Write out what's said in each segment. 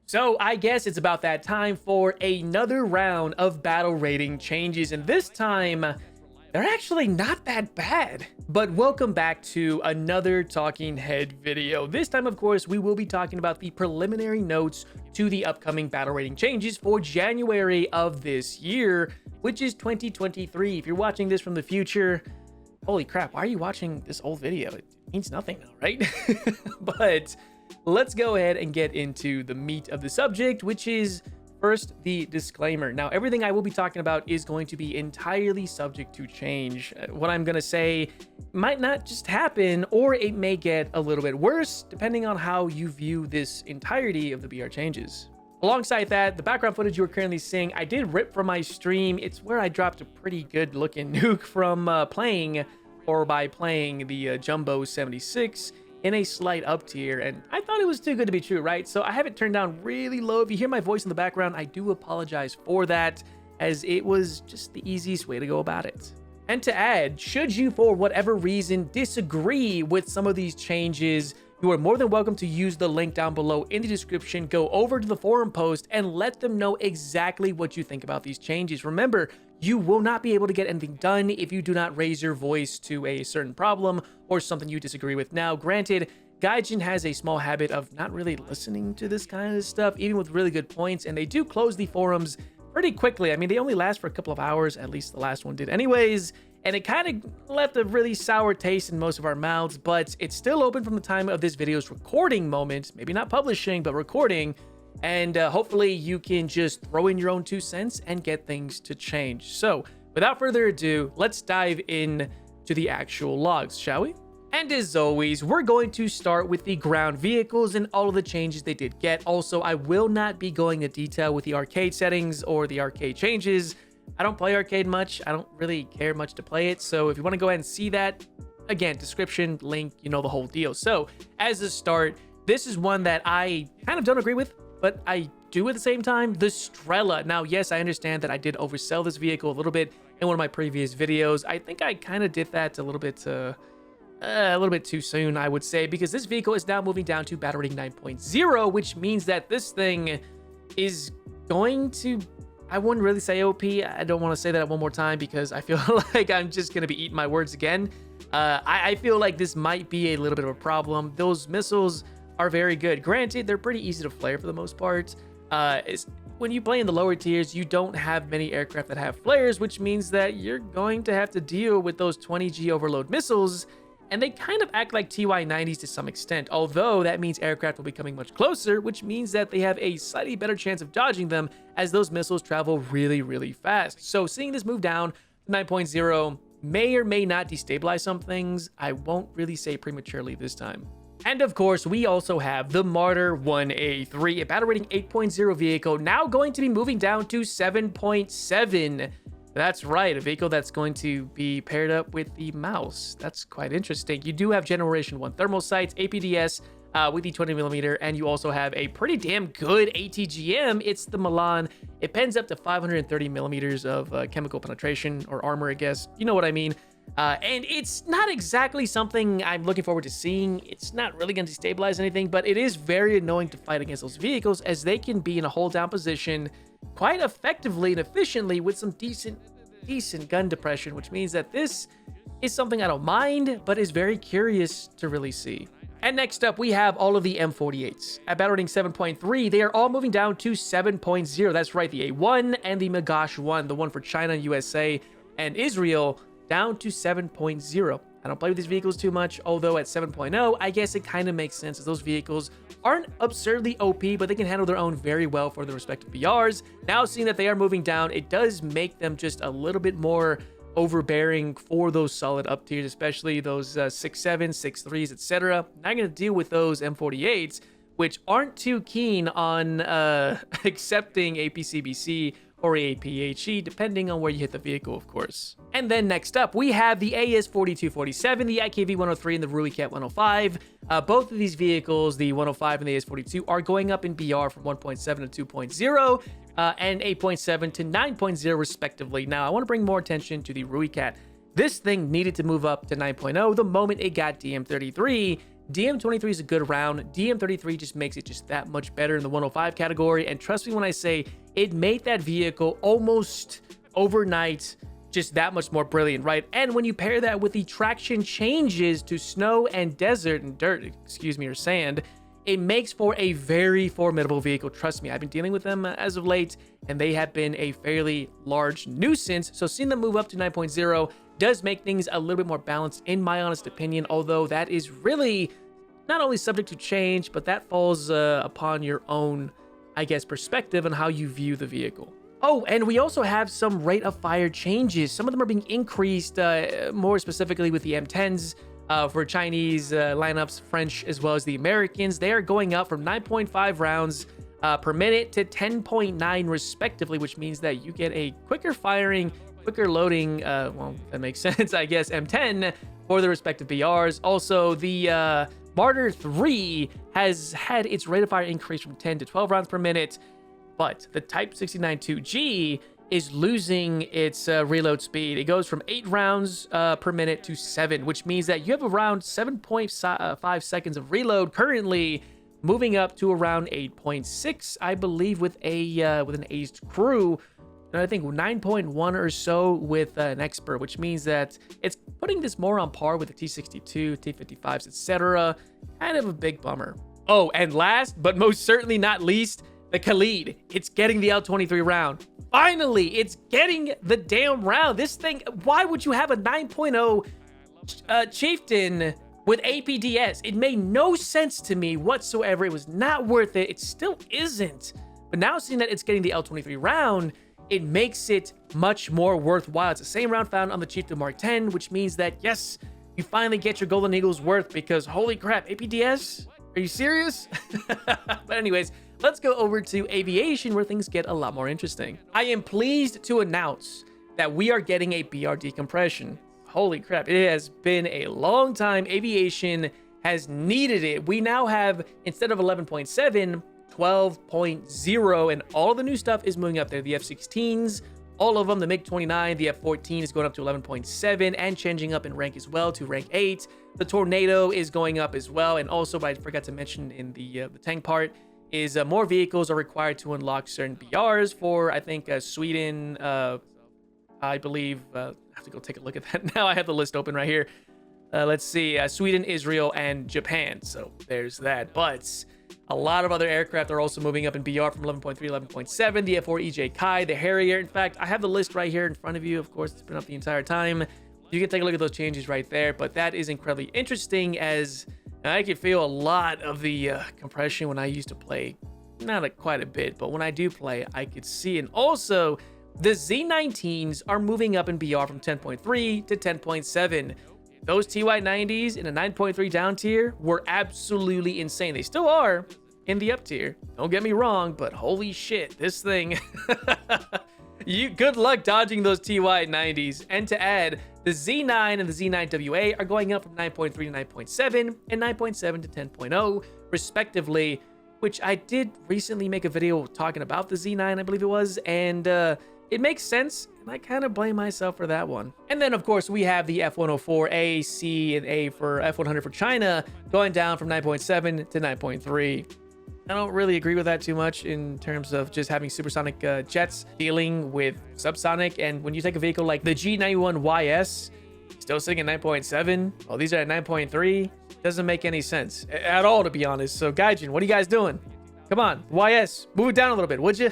So I guess it's about that time for another round of battle rating changes, and this time they're actually not that bad. But welcome back to another Talking Head video. This time, of course, we will be talking about the preliminary notes to the upcoming battle rating changes for January of this year, which is 2023. If you're watching this from the future, holy crap, why are you watching this old video? It means nothing now, right? But let's go ahead and get into the meat of the subject, which is first the disclaimer. Now, everything I will be talking about is going to be entirely subject to change. What I'm going to say might not just happen, or it may get a little bit worse, depending on how you view this entirety of the BR changes. Alongside that, the background footage you are currently seeing, I did rip from my stream. It's where I dropped a pretty good looking nuke from playing the Jumbo 76 in a slight up tier, and I thought it was too good to be true, right? So I have it turned down really low. If you hear my voice in the background, I do apologize for that, as it was just the easiest way to go about it. And to add, should you for whatever reason disagree with some of these changes, you are more than welcome to use the link down below in the description. Go over to the forum post and let them know exactly what you think about these changes. Remember, you will not be able to get anything done if you do not raise your voice to a certain problem or something you disagree with. Now, granted, Gaijin has a small habit of not really listening to this kind of stuff, even with really good points, and they do close the forums pretty quickly. I mean, they only last for a couple of hours, at least the last one did anyways, and it kind of left a really sour taste in most of our mouths, but it's still open from the time of this video's recording moment, maybe not publishing, but recording, and hopefully you can just throw in your own 2 cents and get things to change. So without further ado, let's dive in to the actual logs, shall we? And as always, we're going to start with the ground vehicles and all of the changes they did get. Also, I will not be going into detail with the arcade settings or the arcade changes. I don't play arcade much. I don't really care much to play it. So if you want to go ahead and see that, again, description, link, you know the whole deal. So as a start, this is one that I kind of don't agree with, but I do at the same time. The Strela. Now, yes, I understand that I did oversell this vehicle a little bit in one of my previous videos. I think I kind of did that a little bit too soon, I would say, because this vehicle is now moving down to battle rating 9.0, which means that this thing is going to, I wouldn't really say OP. I don't want to say that one more time because I feel like I'm just going to be eating my words again. I feel like this might be a little bit of a problem. Those missiles are very good. Granted, they're pretty easy to flare for the most part. When you play in the lower tiers, you don't have many aircraft that have flares, which means that you're going to have to deal with those 20G overload missiles, and they kind of act like TY-90s to some extent, although that means aircraft will be coming much closer, which means that they have a slightly better chance of dodging them as those missiles travel really, really fast. So seeing this move down to 9.0 may or may not destabilize some things. I won't really say prematurely this time. And of course, we also have the Martyr 1A3, a battle rating 8.0 vehicle, now going to be moving down to 7.7. That's right, a vehicle that's going to be paired up with the mouse. That's quite interesting. You do have Generation 1 thermal sights, APDS with the 20mm, and you also have a pretty damn good ATGM. It's the Milan. It pens up to 530mm of chemical penetration, or armor, I guess. You know what I mean. And it's not exactly something I'm looking forward to seeing. It's not really going to destabilize anything, but it is very annoying to fight against those vehicles, as they can be in a hold down position quite effectively and efficiently with some decent gun depression, which means that this is something I don't mind, but is very curious to really see. And next up, we have all of the M48s. At battle rating 7.3, they are all moving down to 7.0. That's right, the A1 and the Magash 1, the one for China, USA, and Israel, down to 7.0. I don't play with these vehicles too much, although at 7.0, I guess it kind of makes sense, as those vehicles aren't absurdly OP, but they can handle their own very well for their respective BRs. Now, seeing that they are moving down, it does make them just a little bit more overbearing for those solid up tiers, especially those 6.7, 6.3s, etc. Not going to deal with those M48s, which aren't too keen on accepting APCBC or APHE, depending on where you hit the vehicle, of course. And then next up, we have the AS4247, the IKV 103, and the Ruicat 105. Both of these vehicles, the 105 and the AS42, are going up in BR from 1.7 to 2.0 and 8.7 to 9.0 respectively. Now, I want to bring more attention to the Ruicat. This thing needed to move up to 9.0 the moment it got DM33. DM23 is a good round. DM33 just makes it just that much better in the 105 category. And trust me when I say it made that vehicle almost overnight just that much more brilliant, right? And when you pair that with the traction changes to snow and desert and dirt, excuse me, or sand, it makes for a very formidable vehicle. Trust me, I've been dealing with them as of late, and they have been a fairly large nuisance. So seeing them move up to 9.0 does make things a little bit more balanced in my honest opinion, although that is really not only subject to change, but that falls upon your own, I guess, perspective on how you view the vehicle. Oh, and we also have some rate of fire changes. Some of them are being increased, more specifically with the M10s for Chinese lineups, French as well as the Americans. They are going up from 9.5 rounds per minute to 10.9 respectively, which means that you get a quicker firing, quicker loading, well, that makes sense, I guess, M10 for the respective BRs. Also, the Martyr 3 has had its rate of fire increase from 10 to 12 rounds per minute, but the Type 69-2G is losing its reload speed. It goes from 8 rounds per minute to 7, which means that you have around 7.5 seconds of reload currently, moving up to around 8.6, I believe, with an aged crew. And I think 9.1 or so with an expert, which means that it's putting this more on par with the T62, T55s, etc. Kind of a big bummer. Oh, and last but most certainly not least, the Khalid. It's getting the L23 round. Finally, it's getting the damn round. This thing, why would you have a 9.0 Chieftain with APDS? It made no sense to me whatsoever. It was not worth it. It still isn't. But now seeing that it's getting the L23 round, it makes it much more worthwhile. It's the same round found on the Chieftain Mark 10, which means that, yes, you finally get your Golden Eagles worth because, holy crap, APDS? Are you serious? But anyways, let's go over to aviation where things get a lot more interesting. I am pleased to announce that we are getting a BR decompression. Holy crap, it has been a long time. Aviation has needed it. We now have, instead of 11.7, 12.0, and all of the new stuff is moving up there. The F-16s, all of them, the MiG-29, the F-14 is going up to 11.7 and changing up in rank as well to rank 8. The Tornado is going up as well, and also, but I forgot to mention in the tank part, is more vehicles are required to unlock certain BRs for, I think, Sweden, I believe, I have to go take a look at that now. I have the list open right here. Let's see, Sweden, Israel, and Japan. So there's that. But a lot of other aircraft are also moving up in BR from 11.3 to 11.7. The F4 EJ Kai, the Harrier. In fact, I have the list right here in front of you. Of course, it's been up the entire time. You can take a look at those changes right there. But that is incredibly interesting, as I can feel a lot of the compression when I used to play. Not quite a bit, but when I do play, I could see. And also, the Z19s are moving up in BR from 10.3 to 10.7. Those TY90s in a 9.3 down tier were absolutely insane. They still are in the up tier. Don't get me wrong, but holy shit, this thing. Good luck dodging those TY90s. And to add, the Z9 and the Z9WA are going up from 9.3 to 9.7 and 9.7 to 10.0 respectively, which I did recently make a video talking about the Z9, I believe it was, and it makes sense, and I kind of blame myself for that one. And then, of course, we have the F104A, C, and A for F100 for China going down from 9.7 to 9.3. I don't really agree with that too much in terms of just having supersonic jets dealing with subsonic. And when you take a vehicle like the G91YS, still sitting at 9.7, well, these are at 9.3, doesn't make any sense at all, to be honest. So, Gaijin, what are you guys doing? Come on, YS, move it down a little bit, would you?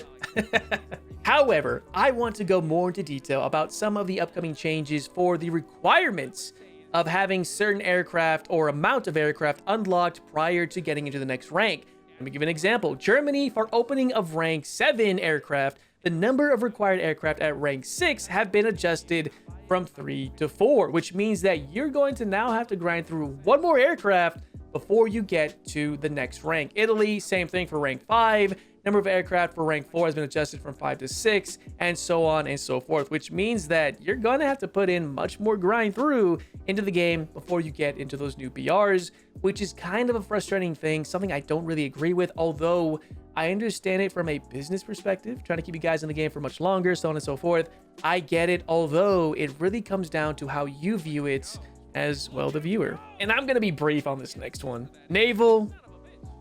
However, I want to go more into detail about some of the upcoming changes for the requirements of having certain aircraft or amount of aircraft unlocked prior to getting into the next rank. Let me give an example. Germany, for opening of rank 7 aircraft, the number of required aircraft at rank 6 have been adjusted from 3 to 4, which means that you're going to now have to grind through one more aircraft before you get to the next rank. Italy, same thing for rank 5. Number of aircraft for rank 4 has been adjusted from 5 to 6, and so on and so forth, which means that you're going to have to put in much more grind through into the game before you get into those new BRs, which is kind of a frustrating thing, something I don't really agree with, although I understand it from a business perspective, trying to keep you guys in the game for much longer, so on and so forth. I get it, although it really comes down to how you view it as well the viewer. And I'm gonna be brief on this next one. Naval,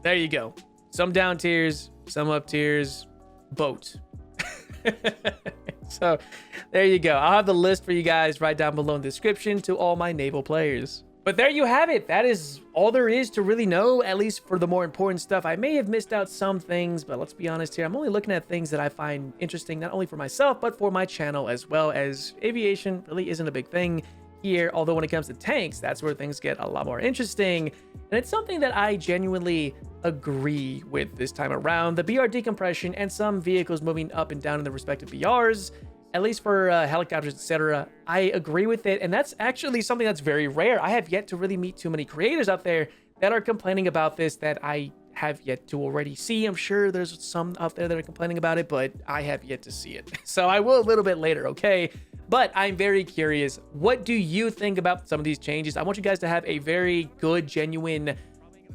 there you go. Some down tiers, some up tiers, boat. So there you go. I'll have the list for you guys right down below in the description to all my naval players. But there you have it. That is all there is to really know, at least for the more important stuff. I may have missed out some things, but let's be honest here. I'm only looking at things that I find interesting, not only for myself, but for my channel as well, as aviation really isn't a big thing here. Although when it comes to tanks, that's where things get a lot more interesting. And it's something that I genuinely agree with this time around. The BR decompression and some vehicles moving up and down in the respective BRs, at least for helicopters, etc. I agree with it, and that's actually something that's very rare. I have yet to really meet too many creators out there that are complaining about this that I have yet to already see. I'm sure there's some out there that are complaining about it, but I have yet to see it. So I will a little bit later, okay? But I'm very curious. What do you think about some of these changes? I want you guys to have a very good, genuine,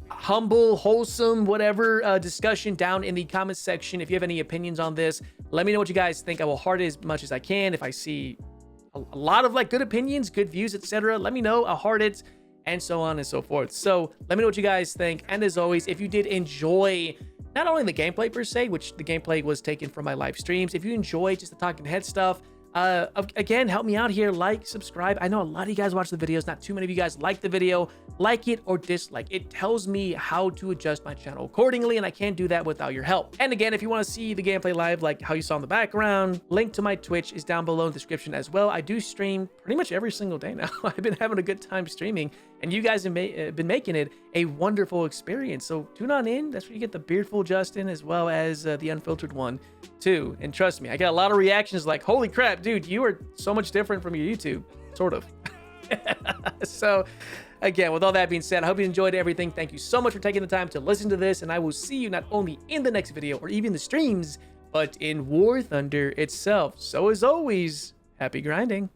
humble, wholesome, whatever discussion down in the comments section. If you have any opinions on this, let me know what you guys think. I will heart it as much as I can. If I see a lot of like good opinions, good views, etc., let me know. I'll heart it, and so on and so forth. So let me know what you guys think. And as always, if you did enjoy not only the gameplay per se, which the gameplay was taken from my live streams, if you enjoy just the talking head stuff, again, help me out here. Like, subscribe. I know a lot of you guys watch the videos. Not too many of you guys like the video. Like it or dislike. It tells me how to adjust my channel accordingly, and I can't do that without your help. And again, if you want to see the gameplay live, like how you saw in the background, link to my Twitch is down below in the description as well. I do stream pretty much every single day now. I've been having a good time streaming, and you guys have been making it a wonderful experience. So tune on in. That's where you get the beardful Justin as well as the unfiltered one too. And trust me, I got a lot of reactions like, holy crap, dude, you are so much different from your YouTube, sort of. So again, with all that being said, I hope you enjoyed everything. Thank you so much for taking the time to listen to this, and I will see you not only in the next video or even the streams, but in War Thunder itself. So as always, happy grinding.